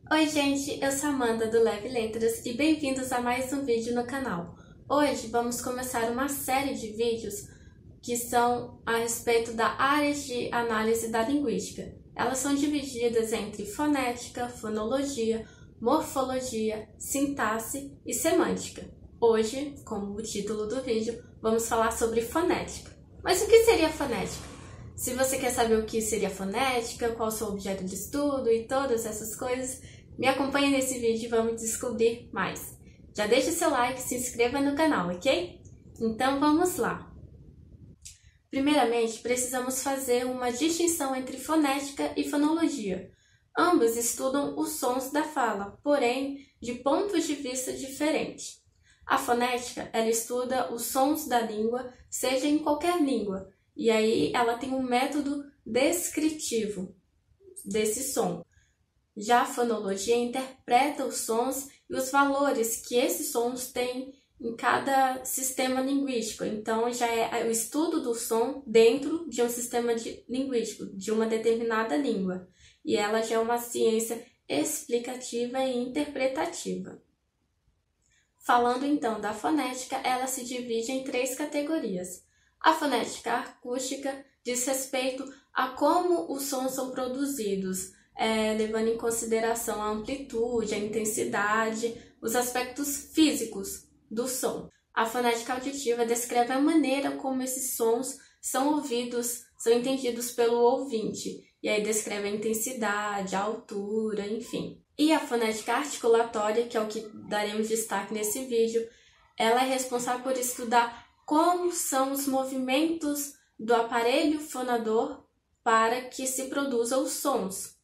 Oi gente, eu sou a Amanda do Leve Letras e bem-vindos a mais um vídeo no canal. Hoje vamos começar uma série de vídeos que são a respeito da área de análise da linguística. Elas são divididas entre fonética, fonologia, morfologia, sintaxe e semântica. Hoje, como o título do vídeo, vamos falar sobre fonética. Mas o que seria fonética? Se você quer saber o que seria fonética, qual o seu objeto de estudo e todas essas coisas, me acompanhe nesse vídeo e vamos descobrir mais. Já deixe seu like e se inscreva no canal, ok? Então vamos lá! Primeiramente, precisamos fazer uma distinção entre fonética e fonologia. Ambos estudam os sons da fala, porém de pontos de vista diferentes. A fonética, ela estuda os sons da língua, seja em qualquer língua, e aí ela tem um método descritivo desse som. Já a fonologia interpreta os sons e os valores que esses sons têm em cada sistema linguístico. Então, já é o estudo do som dentro de um sistema linguístico, de uma determinada língua. E ela já é uma ciência explicativa e interpretativa. Falando então da fonética, ela se divide em 3 categorias. A fonética acústica diz respeito a como os sons são produzidos, levando em consideração a amplitude, a intensidade, os aspectos físicos do som. A fonética auditiva descreve a maneira como esses sons são ouvidos, são entendidos pelo ouvinte, e aí descreve a intensidade, a altura, enfim. E a fonética articulatória, que é o que daremos destaque nesse vídeo, ela é responsável por estudar como são os movimentos do aparelho fonador para que se produzam os sons.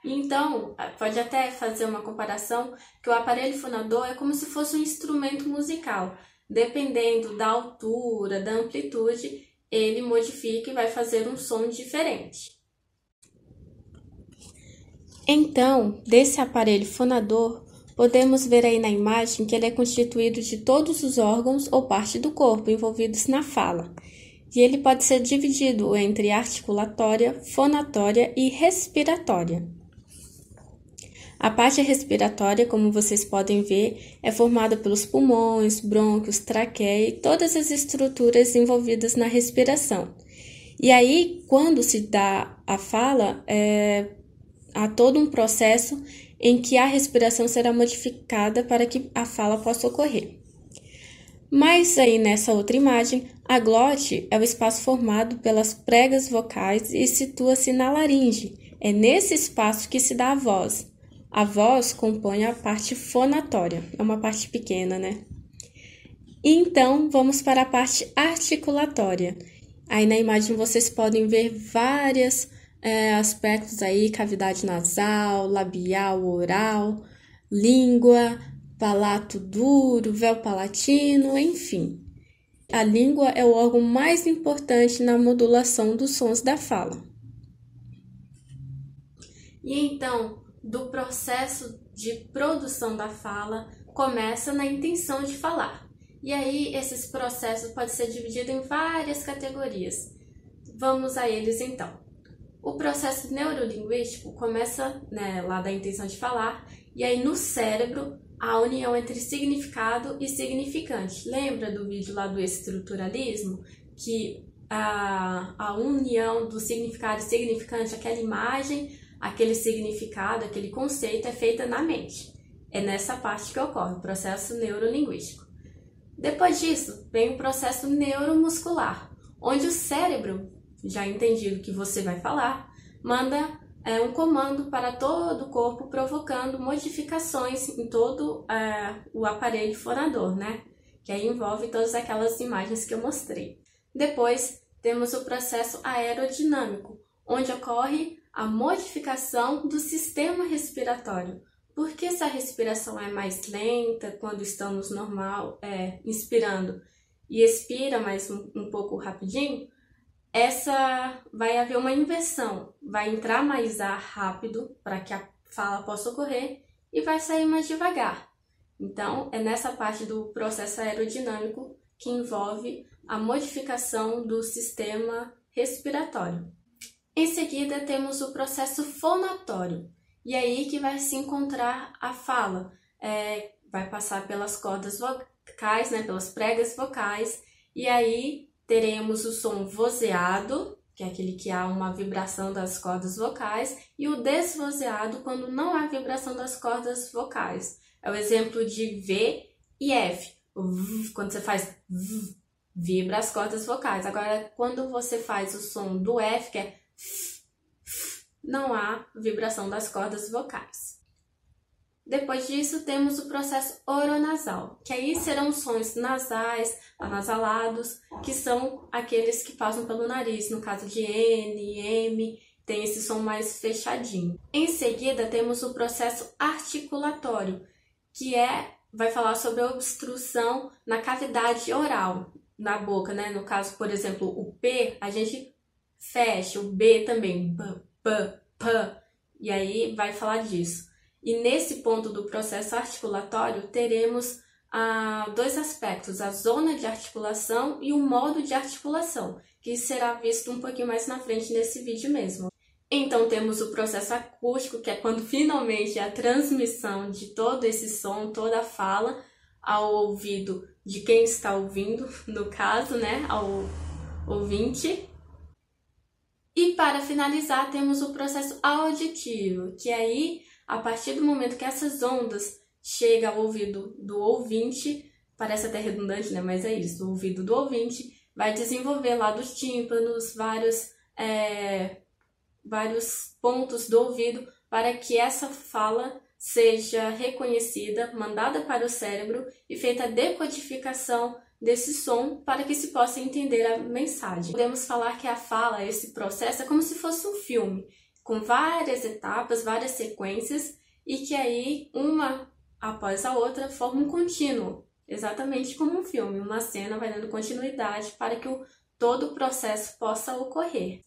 Então, pode até fazer uma comparação que o aparelho fonador é como se fosse um instrumento musical. Dependendo da altura, da amplitude, ele modifica e vai fazer um som diferente. Então, desse aparelho fonador, podemos ver aí na imagem que ele é constituído de todos os órgãos ou parte do corpo envolvidos na fala. E ele pode ser dividido entre articulatória, fonatória e respiratória. A parte respiratória, como vocês podem ver, é formada pelos pulmões, brônquios, traqueia e todas as estruturas envolvidas na respiração. E aí, quando se dá a fala, há todo um processo em que a respiração será modificada para que a fala possa ocorrer. Mas aí nessa outra imagem, a glote é o espaço formado pelas pregas vocais e situa-se na laringe. É nesse espaço que se dá a voz. A voz compõe a parte fonatória, é uma parte pequena, né? E então, vamos para a parte articulatória. Aí na imagem vocês podem ver vários aspectos aí, cavidade nasal, labial, oral, língua, palato duro, véu palatino, enfim. A língua é o órgão mais importante na modulação dos sons da fala. E então, do processo de produção da fala, começa na intenção de falar. E aí, esses processos podem ser divididos em várias categorias. Vamos a eles então. O processo neurolinguístico começa lá da intenção de falar, e aí no cérebro, a união entre significado e significante. Lembra do vídeo lá do estruturalismo? Que a união do significado e significante, aquela imagem, aquele significado, aquele conceito é feita na mente. É nessa parte que ocorre o processo neurolinguístico. Depois disso, vem o processo neuromuscular, onde o cérebro, já entendido que você vai falar, manda um comando para todo o corpo, provocando modificações em todo o aparelho fonador, né? Que aí envolve todas aquelas imagens que eu mostrei. Depois, temos o processo aerodinâmico, onde ocorre a modificação do sistema respiratório. Porque essa respiração é mais lenta quando estamos inspirando e expira mais um pouco rapidinho, vai haver uma inversão, vai entrar mais ar rápido para que a fala possa ocorrer e vai sair mais devagar. Então, é nessa parte do processo aerodinâmico que envolve a modificação do sistema respiratório. Em seguida, temos o processo fonatório, e aí que vai se encontrar a fala. Vai passar pelas cordas vocais, né, pelas pregas vocais, e aí teremos o som vozeado, que é aquele que há uma vibração das cordas vocais, e o desvozeado, quando não há vibração das cordas vocais. É o exemplo de V e F. O V, quando você faz V, vibra as cordas vocais. Agora, quando você faz o som do F, que é F, não há vibração das cordas vocais. Depois disso, temos o processo oronasal, que aí serão sons nasais, anasalados, que são aqueles que passam pelo nariz. No caso de N, M, tem esse som mais fechadinho. Em seguida, temos o processo articulatório, que vai falar sobre a obstrução na cavidade oral, na boca, né? No caso, por exemplo, o P, a gente fecha, o B também, B, P, P, e aí vai falar disso. E nesse ponto do processo articulatório, teremos dois aspectos, a zona de articulação e o modo de articulação, que será visto um pouquinho mais na frente nesse vídeo mesmo. Então, temos o processo acústico, que é quando finalmente a transmissão de todo esse som, toda a fala, ao ouvido de quem está ouvindo, no caso, né, ao ouvinte. E para finalizar, temos o processo auditivo, que aí, a partir do momento que essas ondas chegam ao ouvido do ouvinte, parece até redundante, né? Mas é isso, o ouvido do ouvinte vai desenvolver lá dos tímpanos vários pontos do ouvido para que essa fala seja reconhecida, mandada para o cérebro e feita a decodificação desse som para que se possa entender a mensagem. Podemos falar que a fala, esse processo, é como se fosse um filme, com várias etapas, várias sequências, e que aí, uma após a outra, forma um contínuo, exatamente como um filme. Uma cena vai dando continuidade para que todo o processo possa ocorrer.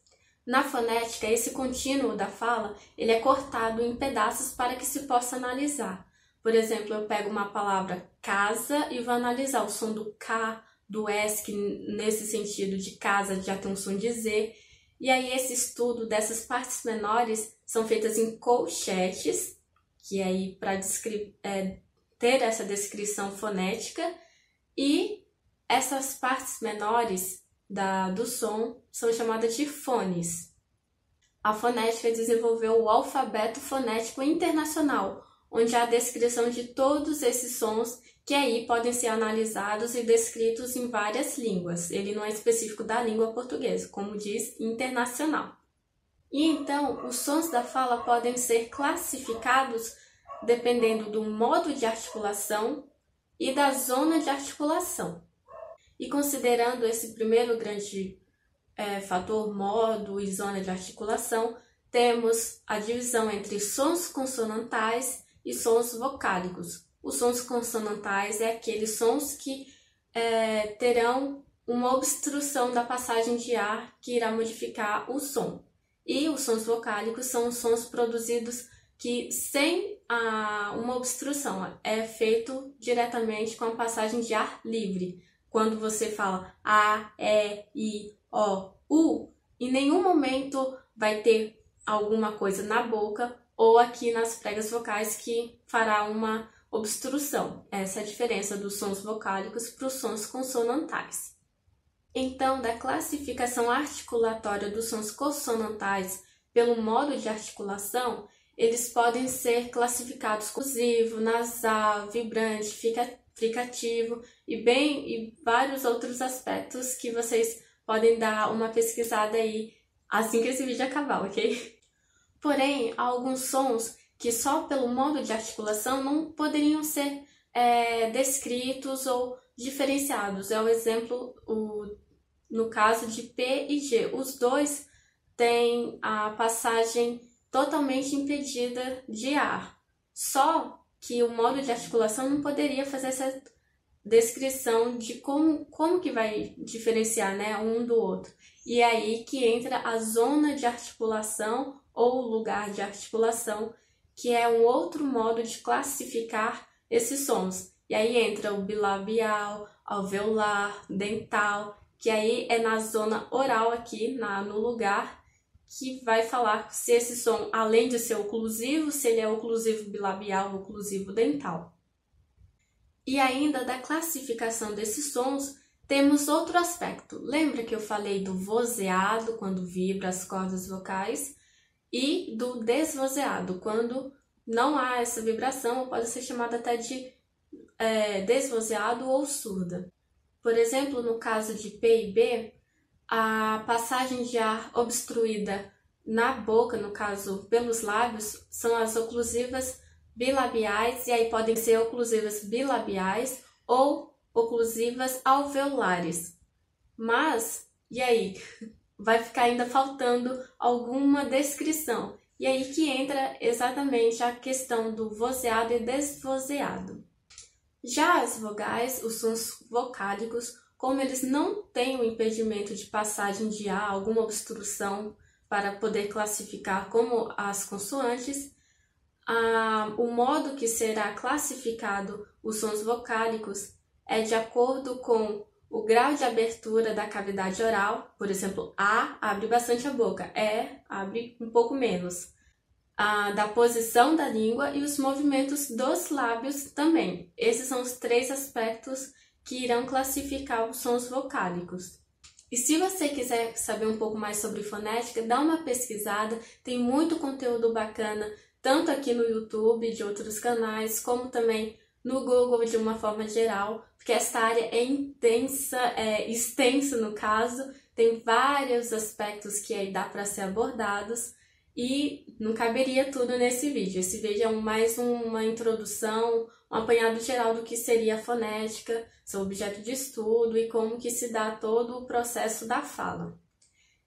Na fonética, esse contínuo da fala, ele é cortado em pedaços para que se possa analisar. Por exemplo, eu pego uma palavra casa e vou analisar o som do K, do S, que nesse sentido de casa já tem um som de Z. E aí esse estudo dessas partes menores são feitas em colchetes, que aí para ter essa descrição fonética, e essas partes menores do som são chamadas de fones. A fonética desenvolveu o alfabeto fonético internacional, onde há a descrição de todos esses sons que aí podem ser analisados e descritos em várias línguas. Ele não é específico da língua portuguesa, como diz, internacional. E então, os sons da fala podem ser classificados dependendo do modo de articulação e da zona de articulação. E considerando esse primeiro grande fator, modo e zona de articulação, temos a divisão entre sons consonantais e sons vocálicos. Os sons consonantais é aqueles sons que terão uma obstrução da passagem de ar que irá modificar o som. E os sons vocálicos são os sons produzidos que sem uma obstrução, é feito diretamente com a passagem de ar livre. Quando você fala A, E, I, O, U, em nenhum momento vai ter alguma coisa na boca ou aqui nas pregas vocais que fará uma obstrução. Essa é a diferença dos sons vocálicos para os sons consonantais. Então, da classificação articulatória dos sons consonantais pelo modo de articulação, eles podem ser classificados oclusivo, nasal, vibrante, fricativo e vários outros aspectos que vocês podem dar uma pesquisada aí assim que esse vídeo acabar, ok? Porém, há alguns sons que só pelo modo de articulação não poderiam ser descritos ou diferenciados. É o exemplo, no caso de P e G. Os dois têm a passagem totalmente impedida de ar. Só que o modo de articulação não poderia fazer essa descrição de como que vai diferenciar, né, um do outro. E é aí que entra a zona de articulação ou lugar de articulação, que é um outro modo de classificar esses sons. E aí entra o bilabial, alveolar, dental, que aí é na zona oral aqui, no lugar, que vai falar se esse som, além de ser oclusivo, se ele é oclusivo bilabial ou oclusivo dental. E ainda da classificação desses sons, temos outro aspecto. Lembra que eu falei do vozeado, quando vibra as cordas vocais, e do desvozeado, quando não há essa vibração, ou pode ser chamada até de desvozeado ou surda. Por exemplo, no caso de P e B, a passagem de ar obstruída na boca, no caso pelos lábios, são as oclusivas bilabiais, e aí podem ser oclusivas bilabiais ou oclusivas alveolares. Mas, e aí? Vai ficar ainda faltando alguma descrição. E aí que entra exatamente a questão do vozeado e desvozeado. Já as vogais, os sons vocálicos, como eles não têm o impedimento de passagem de ar, alguma obstrução para poder classificar como as consoantes, o modo que será classificado os sons vocálicos é de acordo com o grau de abertura da cavidade oral. Por exemplo, A abre bastante a boca, E abre um pouco menos. Da posição da língua e os movimentos dos lábios também. Esses são os 3 aspectos que irão classificar os sons vocálicos. E se você quiser saber um pouco mais sobre fonética, dá uma pesquisada, tem muito conteúdo bacana, tanto aqui no YouTube, de outros canais, como também no Google de uma forma geral, porque essa área é intensa, extensa no caso, tem vários aspectos que aí dá para ser abordados, e não caberia tudo nesse vídeo. Esse vídeo é mais uma introdução, um apanhado geral do que seria a fonética, seu objeto de estudo e como que se dá todo o processo da fala.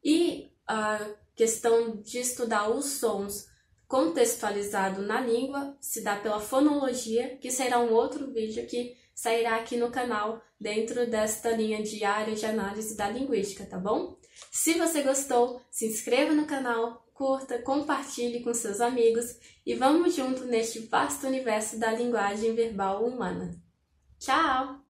E a questão de estudar os sons contextualizado na língua se dá pela fonologia, que será um outro vídeo que sairá aqui no canal dentro desta linha de área de análise da linguística, tá bom? Se você gostou, se inscreva no canal, curta, compartilhe com seus amigos e vamos junto neste vasto universo da linguagem verbal humana. Tchau!